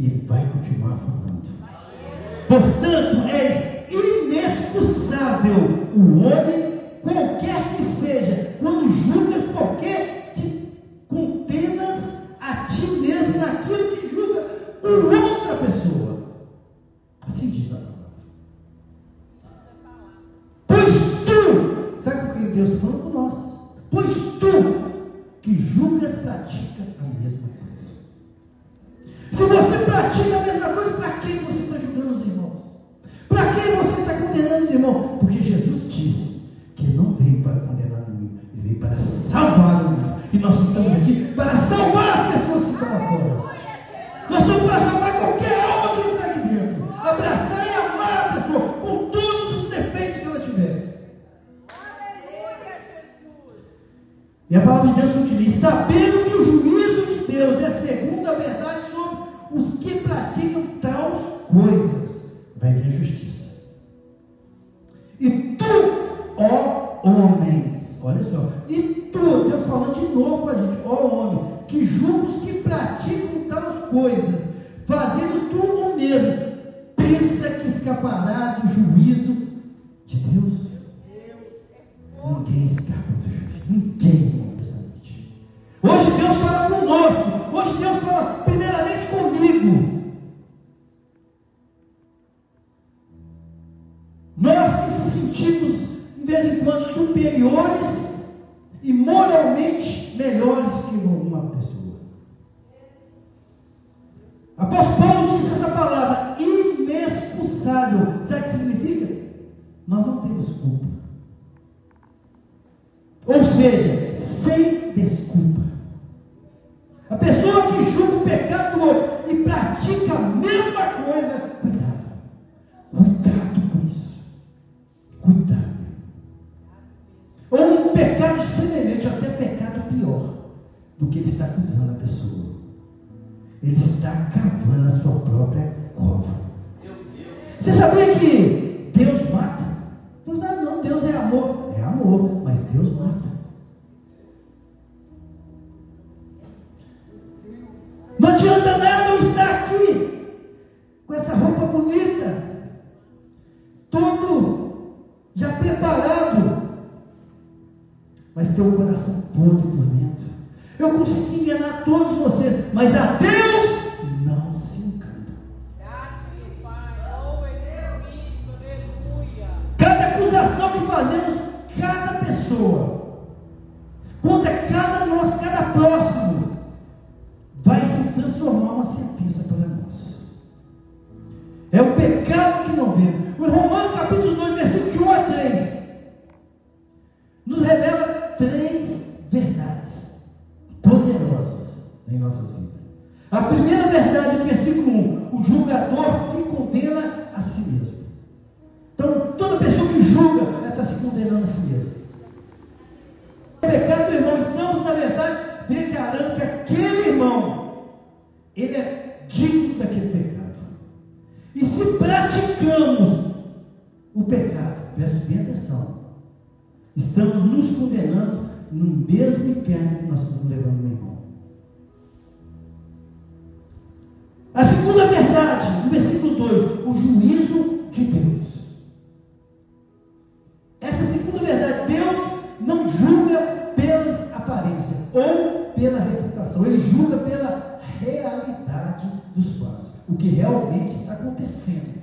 e vai continuar falando. Portanto, é inexcusável o homem, qualquer que seja, quando julgas porque te condenas a ti mesmo naquilo que julga outra pessoa. Assim diz a palavra. Pois tu, sabe por que Deus está falando com nós? Pois tu que julgas pratica a mesma coisa. Se você pratica a mesma coisa, para quem você está julgando os irmãos? Para quem você está condenando os irmãos? Porque Jesus disse que ele não veio para condenar o mundo, ele veio para salvar o mundo. E nós estamos aqui para salvar as pessoas que estão lá fora. Nós somos para salvar qualquer alma que está aqui dentro. Abraçar e amar a pessoa com todos os defeitos que ela tiver. E a palavra de Deus utiliza, sabendo que o juízo de Deus é segundo a verdade sobre os que praticam tais coisas, vai vir a justiça. E tu, ó homens, olha só, e tu, Deus falando de novo para a gente, ó homem, que julga os que praticam tais coisas, fazendo tu o mesmo, pensa que escapará do juízo de Deus? Ninguém escapa do juízo, ninguém. Hoje Deus fala conosco, hoje Deus fala primeiramente comigo. Nós que se sentimos de vez em quando superiores e moralmente melhores que uma pessoa. Apóstolo Paulo disse essa palavra, inexcusável. Sabe o que significa? Nós não temos culpa. Ou seja, sem desculpa. A pessoa que julga o pecado do outro e pratica a mesma coisa, cuidado. Cuidado com isso. Cuidado. Ou um pecado semelhante, até pecado pior do que ele está acusando a pessoa. Ele está cavando a sua própria cova. Você sabia que Deus mata? Não, Deus é amor. É amor, mas Deus mata. Não adianta nada eu estar aqui com essa roupa bonita, todo já preparado, mas ter o coração podre por dentro. Eu consegui enganar todos vocês, mas a Deus não se engana. Cada acusação que fazemos, cada pessoa, contra cada próximo, vai se transformar uma sentença para nós. É o pecado que não vê. O Romanos capítulo 2, versículo de 1 a 3 nos revela 3 verdades poderosas em nossas vidas. A primeira verdade, no versículo 1, o julgador se condena a si mesmo. Então, toda pessoa que julga, ela está se condenando a si mesma. O pecado do irmão, estamos na verdade declarando que aquele irmão, ele é digno daquele pecado. E se praticamos o pecado, preste bem atenção, estamos nos condenando no mesmo inferno que nós estamos levando no irmão. A segunda verdade, no versículo 2, o juízo de Deus. Essa segunda verdade, Deus não julga pelas aparências ou pela reputação, ele julga pela realidade dos fatos, o que realmente está acontecendo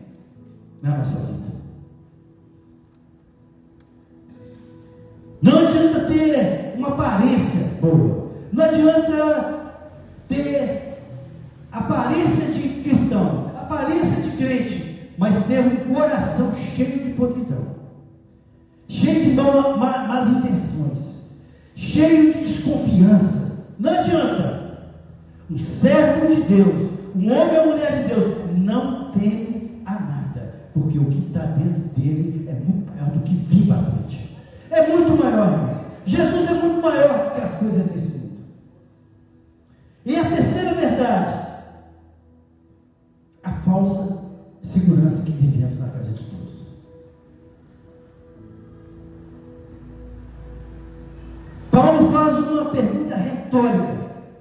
na nossa vida. Não adianta ter uma aparência boa, não adianta ter aparência de cristão, aparência de crente, mas ter um coração cheio de podridão, cheio de más intenções, cheio de desconfiança. Não adianta. Um servo de Deus, um homem ou mulher de Deus, não teme a nada, porque o que está dentro dele é muito maior do que vir para frente. É muito maior, irmão. Jesus é muito maior que as coisas desse mundo. E a terceira verdade, a falsa segurança que vivemos na casa de Deus. Paulo faz uma pergunta retórica: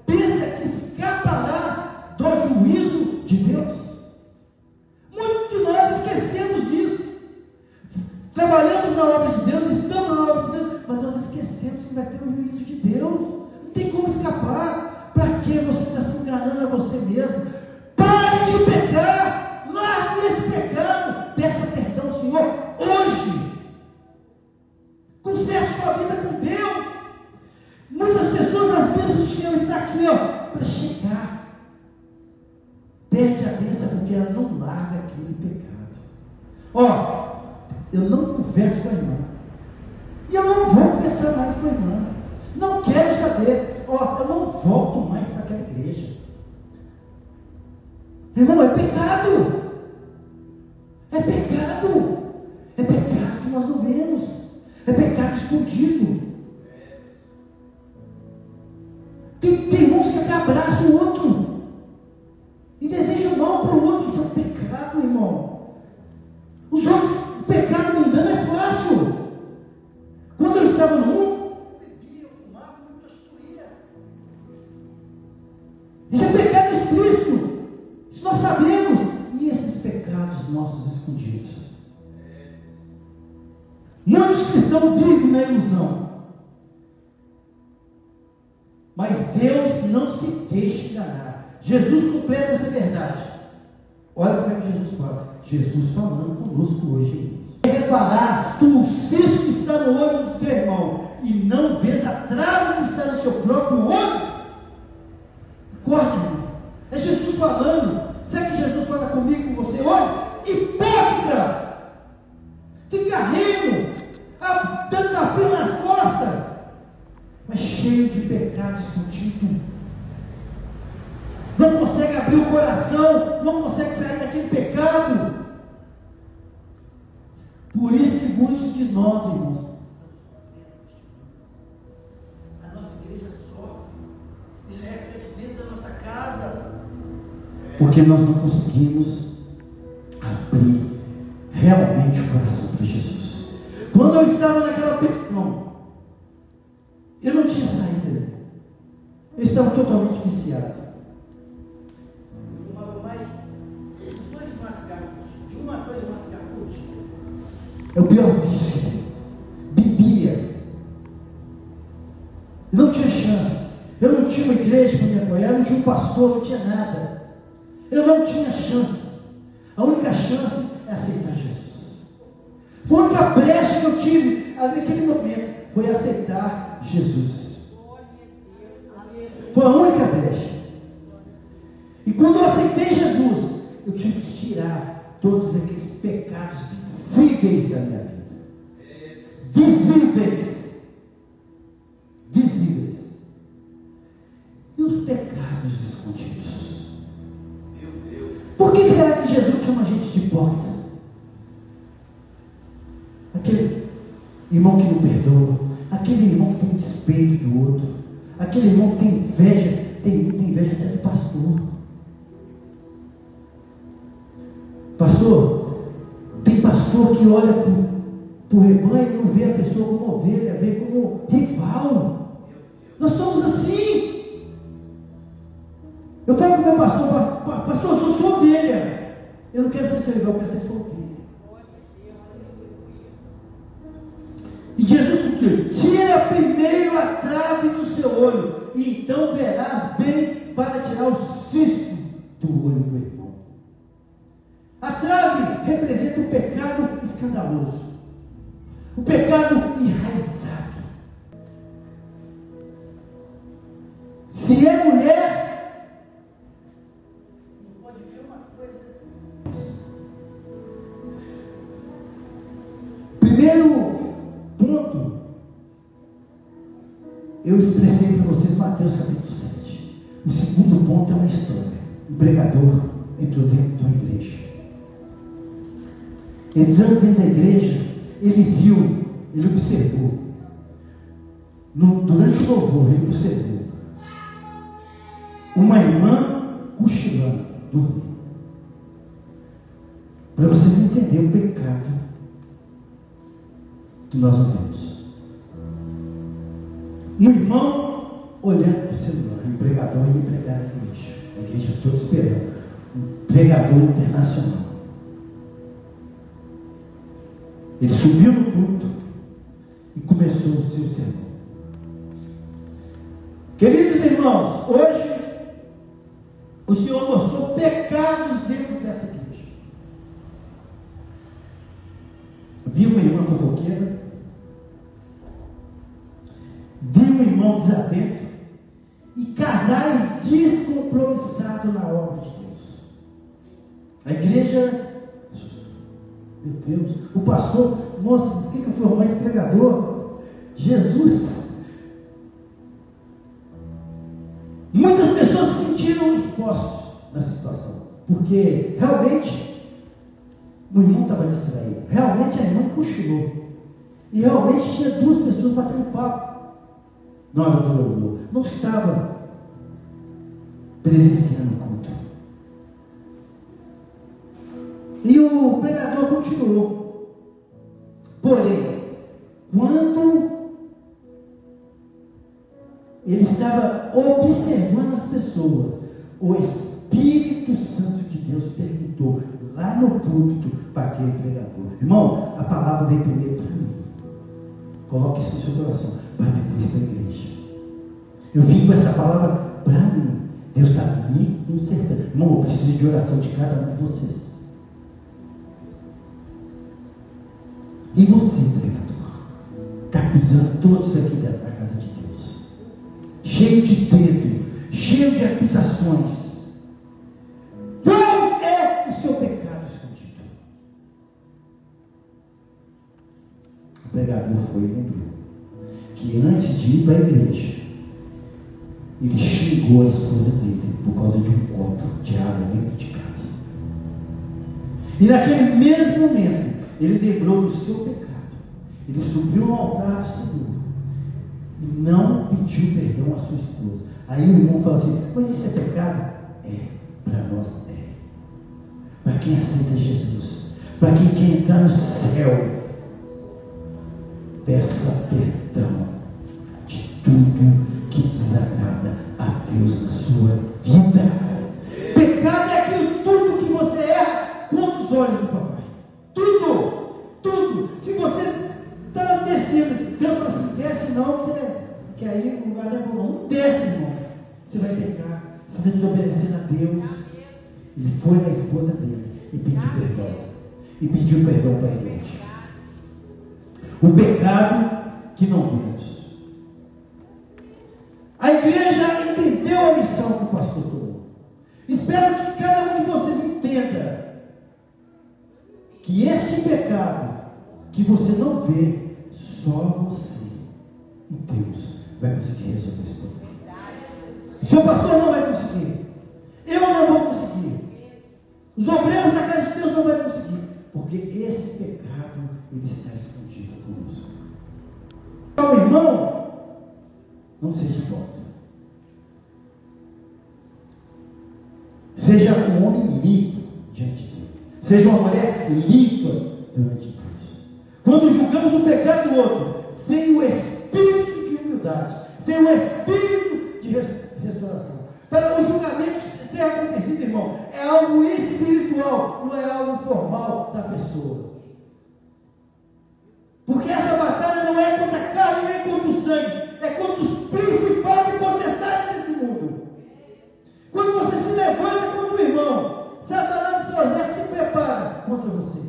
pensa que escaparás do juízo de Deus. Muitos de nós esquecemos disso. Trabalhamos na obra de Deus, estamos na obra de Deus, mas nós esquecemos que vai ter o juízo de Deus. Não tem como escapar. Para que você está se enganando a você mesmo? Pare de pecar, largue esse pecado, peça perdão ao Senhor hoje. Conserte sua vida com Deus. Muitas pessoas às vezes tinham estar aqui, para chegar. Perde a bênção porque ela não larga aquele pecado. Eu não converso com a irmã. E eu não vou conversar mais com a irmã. Não quero saber. Eu não volto mais para aquela igreja. Irmão, é pecado. É pecado. É pecado que nós não vemos. É pecado escondido. Tem irmãos que até abraçam o outro e desejam mal para o outro. Isso é um pecado, irmão. Os homens, o pecado mundano é fácil. Quando eu estava no mundo, eu bebia, eu fumava, eu me prostituía. Isso é pecado explícito. Isso nós sabemos. E esses pecados nossos escondidos? Muitos cristãos vivem na ilusão. Mas Deus não se deixa enganar. Jesus completa essa verdade. Olha como é que Jesus fala. Jesus falando conosco hoje. Repararás tu o cisco que está no olho do teu irmão e não vês a trave que está no seu próprio olho? Acorda, irmão. É Jesus falando. Sabe que Jesus fala comigo, com você hoje? Hipócrita! Fica rindo, dando tapinha nas costas, mas cheio de pecado escondido. Não consegue abrir o coração, não consegue sair daquele pecado. Por isso que muitos de nós, irmãos, a nossa igreja sofre. Isso reflete dentro da nossa casa. Porque nós não conseguimos abrir realmente o coração para Jesus. Quando eu estava naquela prisão, eu não tinha saída. Eu estava totalmente viciado. Eu fumava mais uns 2 mascaros, de 1 a 2 mascaros por dia. É o pior vício. Bebia. Não tinha chance. Eu não tinha uma igreja para me apoiar, eu não tinha um pastor, não tinha nada. Eu não tinha chance. A única chance é aceitar Jesus. Foi a única brecha que eu tive naquele momento. Foi aceitar Jesus. Foi a única brecha. E quando eu aceitei Jesus, eu tive que tirar todos aqueles pecados visíveis da minha vida. Visíveis. Visíveis. E os pecados escondidos? Por que será que Jesus chama a gente de hipócrita? Aquele irmão que não perdoa, aquele irmão que tem despeito do outro, aquele irmão que tem inveja, tem muita inveja até do pastor. Pastor, tem pastor que olha para o rebanho e não vê a pessoa como ovelha, vê como rival. Nós somos assim. Eu falo para o meu pastor, pastor, eu sou sua ovelha. Eu não quero ser seu rival, eu quero ser sua ovelha. E Jesus o quê? Tira primeiro a trave do seu olho, e então verás bem para tirar o cisco do olho do irmão. A trave representa o pecado escandaloso, o pecado enraizado. Se é mulher, não pode ver uma coisa. Primeiro ponto, eu expressei para vocês Mateus capítulo 7. O segundo ponto é uma história. Um pregador entrou dentro de uma igreja. Entrando dentro da igreja, ele viu, ele observou. Durante o louvor, ele observou uma irmã cochilando, dormindo. Para vocês entenderem o pecado que nós vemos. Um irmão olhando para o celular, empregador e empregado da igreja. A igreja toda esperando. pregador internacional. Ele subiu no culto e começou o seu sermão. Queridos irmãos, hoje o Senhor mostrou pecados dentro dessa igreja. Vi uma irmã fofoqueira, vi um irmão desatento e casais descompromissados na obra de Deus. A igreja, meu Deus, o pastor, nossa, por que eu fui arrumar esse pregador? Jesus. Muitas pessoas se sentiram expostas na situação, porque realmente o irmão estava distraído, realmente a irmã cochilou, e realmente tinha duas pessoas batendo papo na hora do louvor, não estava presenciando o culto. E o pregador continuou. Porém, quando ele estava observando as pessoas, o Espírito Santo de Deus perguntou lá no púlpito para aquele pregador: irmão, a palavra veio primeiro para mim. Coloque isso no seu coração, para depois para a igreja. Eu vim com essa palavra para mim. Deus está me consertando. Irmão, eu preciso de oração de cada um de vocês. E você, pregador, está acusando todos aqui da casa de Deus, cheio de dedo, cheio de acusações. Qual é o seu pecado escondido? O pregador foi e lembrou que antes de ir para a igreja, ele xingou a esposa dele por causa de um copo de água dentro de casa. E naquele mesmo momento, ele lembrou do seu pecado. Ele subiu ao altar do Senhor e não pediu perdão à sua esposa. Aí o irmão falou assim: mas isso é pecado? É, para nós é. Para quem aceita Jesus, para quem quer entrar no céu, peça perdão de tudo que desagrada a Deus na sua vida. Pecado é aquilo tudo que você erra contra os olhos do papai. Tudo. Se você está descendo, Deus fala assim: desce não, você, que aí o lugar não é bom. Não desce, irmão. Você vai pecar, você vai desobedecer a Deus. Ele foi na esposa dele e pediu perdão. E pediu perdão para a igreja. O pecado que não vimos. A igreja entendeu a missão que o pastor tomou. Espero que cada um de vocês entenda que este pecado que você não vê, só você e Deus vai conseguir resolver esse problema. O seu pastor não vai conseguir. Eu não vou conseguir. Os obreiros da casa de Deus não vão conseguir. Porque esse pecado, ele está escondido conosco. Então, irmão, não seja hipócrita. Seja um homem limpo diante de Deus. Seja uma mulher limpa diante de Deus. Quando julgamos o pecado do outro, sem o espírito de humildade, sem o espírito de restauração, para o julgamento ser acontecido, irmão, é algo espiritual, não é algo formal da pessoa. Porque essa batalha não é contra a carne nem contra o sangue, é contra os principais e potestades desse mundo. Quando você se levanta contra o irmão, Satanás e seu exército se prepara contra você.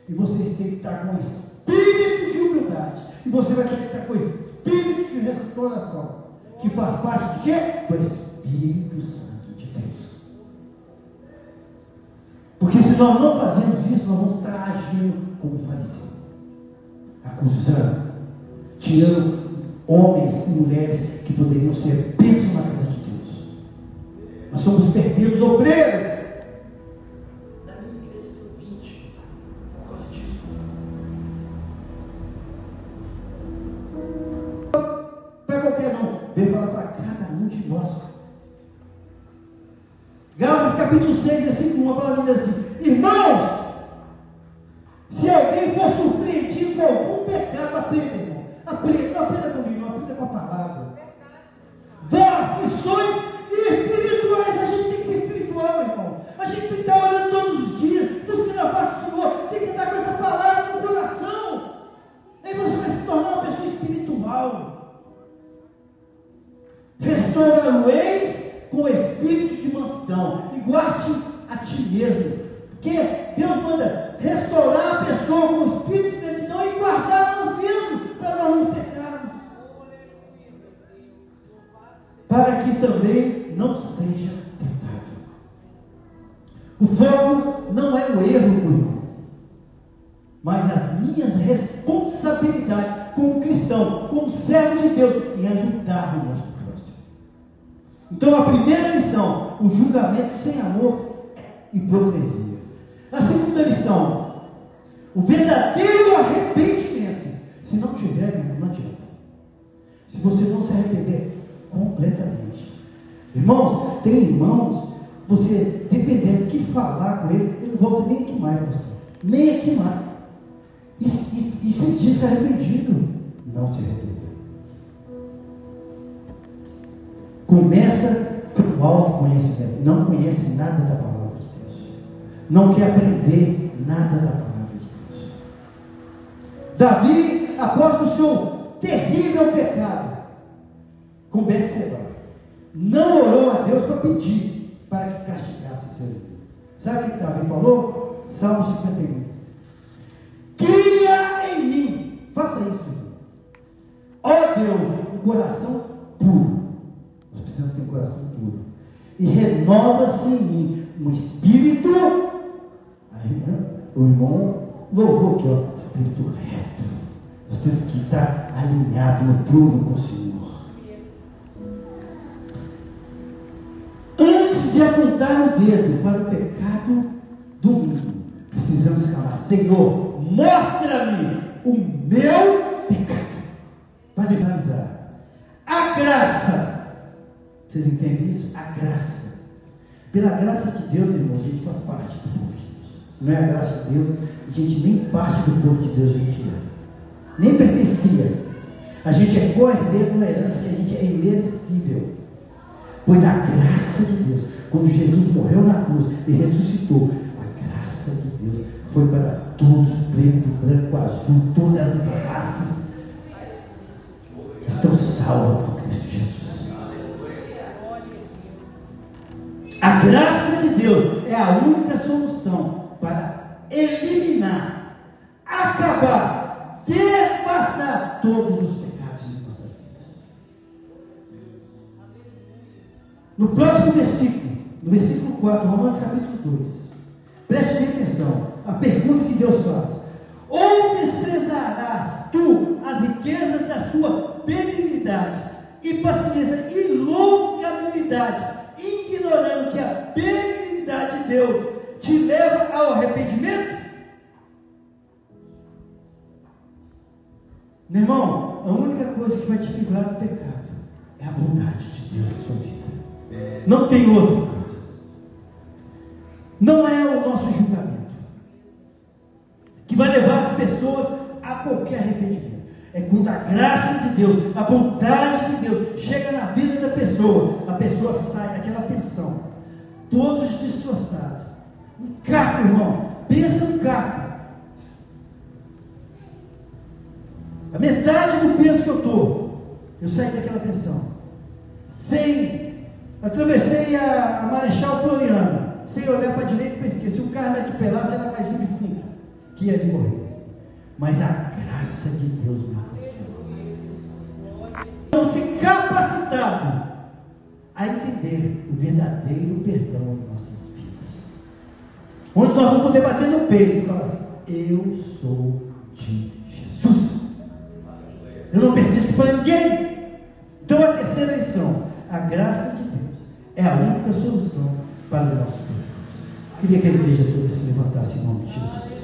E vocês têm que estar com espírito de humildade. E você vai ter que estar com espírito de restauração. Que faz parte de quê? Do Espírito Santo de Deus. Porque se nós não fazemos isso, nós vamos estar agindo como fariseu. Acusando, tirando homens e mulheres que poderiam ser bênçãos na casa de Deus. Nós somos perdidos, obreiros. Na minha igreja foi 20 por causa disso. Para qualquer não, veio falar para cada um de nós. Gálatas capítulo 6, versículo 1, a palavra diz assim: irmãos, se alguém for surpreendido com algum pecado, aprenda, irmão. Aprenda, não aprenda comigo, não aprenda com a palavra. Vós que sois espirituais, a gente tem que ser espiritual, irmão. A gente tem que estar igual-te a ti mesmo. Porque Deus manda restaurar a pessoa com o espírito de gratidão e guardar nós mesmos, para nós não pecarmos. Para que também não seja tentado. O foco não é o erro do irmão, mas as minhas responsabilidades como cristão, como servo de Deus, em ajudar o nosso próximo. Então a primeira lição, o julgamento sem amor é hipocrisia. A segunda lição, o verdadeiro arrependimento. Se não tiver, não adianta. Se você não se arrepender completamente. Irmãos, tem irmãos, você, dependendo do que falar com ele não volta nem aqui mais, pastor. Nem aqui mais. E se diz arrependido, não se arrependeu. Começa com autoconhecimento. Não conhece nada da palavra de Deus. Não quer aprender nada da palavra de Deus. Davi, após o seu terrível pecado com Betseba, não orou a Deus para pedir para que castigasse seu filho. Sabe o que Davi falou? Salmo 51. Cria em mim, faça isso, irmão. Ó Deus, um coração puro. Nós precisamos ter um coração puro. E renova-se em mim um espírito. Aí, o irmão louvou aqui, ó, espírito reto. Nós temos que estar alinhados no prumo com o Senhor. Antes de apontar o dedo para o pecado do mundo, precisamos falar: Senhor, mostra-me o meu pecado. Para finalizar, a graça. Vocês entendem isso? A graça. Pela graça de Deus, irmão, a gente faz parte do povo de Deus. Se não é a graça de Deus, a gente nem parte do povo de Deus a gente é. Nem pertencia. A gente é co-herdeiro de uma herança que a gente é imerecível. Pois a graça de Deus, quando Jesus morreu na cruz e ressuscitou, a graça de Deus foi para todos, preto, branco, azul, todas as raças. Estão salvos por Cristo Jesus. A graça de Deus é a única solução para eliminar, acabar, devastar todos os pecados de nossas vidas. No próximo versículo, no versículo 4, Romanos capítulo 2, preste bem atenção, a pergunta que Deus faz: ou desprezarás tu as riquezas da sua benignidade e paciência e longanimidade, ignorando que a benignidade de Deus te leva ao arrependimento? Meu irmão, a única coisa que vai te livrar do pecado é a bondade de Deus na sua vida. Não tem outra coisa. Não é o nosso julgamento que vai levar as pessoas a qualquer arrependimento. É quando a graça de Deus, a bondade de Deus chega na vida da pessoa, a pessoa sai daquela pensão, todos destroçados. Um caco, irmão, pensa no caco. A metade do peso que eu saí daquela pensão. Atravessei a Marechal Floriano, sem olhar para a direita e para a esquerda. Se o carro daqui pelasse, era mais um defunto que ia ali morrer. Mas a graça de Deus me alcançou. Então, se capacitado a entender o verdadeiro perdão em nossas vidas, onde nós vamos poder bater no peito e falar assim: eu sou de Jesus, eu não pertenço para ninguém. Então, a terceira lição: a graça de Deus é a única solução para o nosso pecado. Queria que a igreja toda se levantasse em nome de Jesus.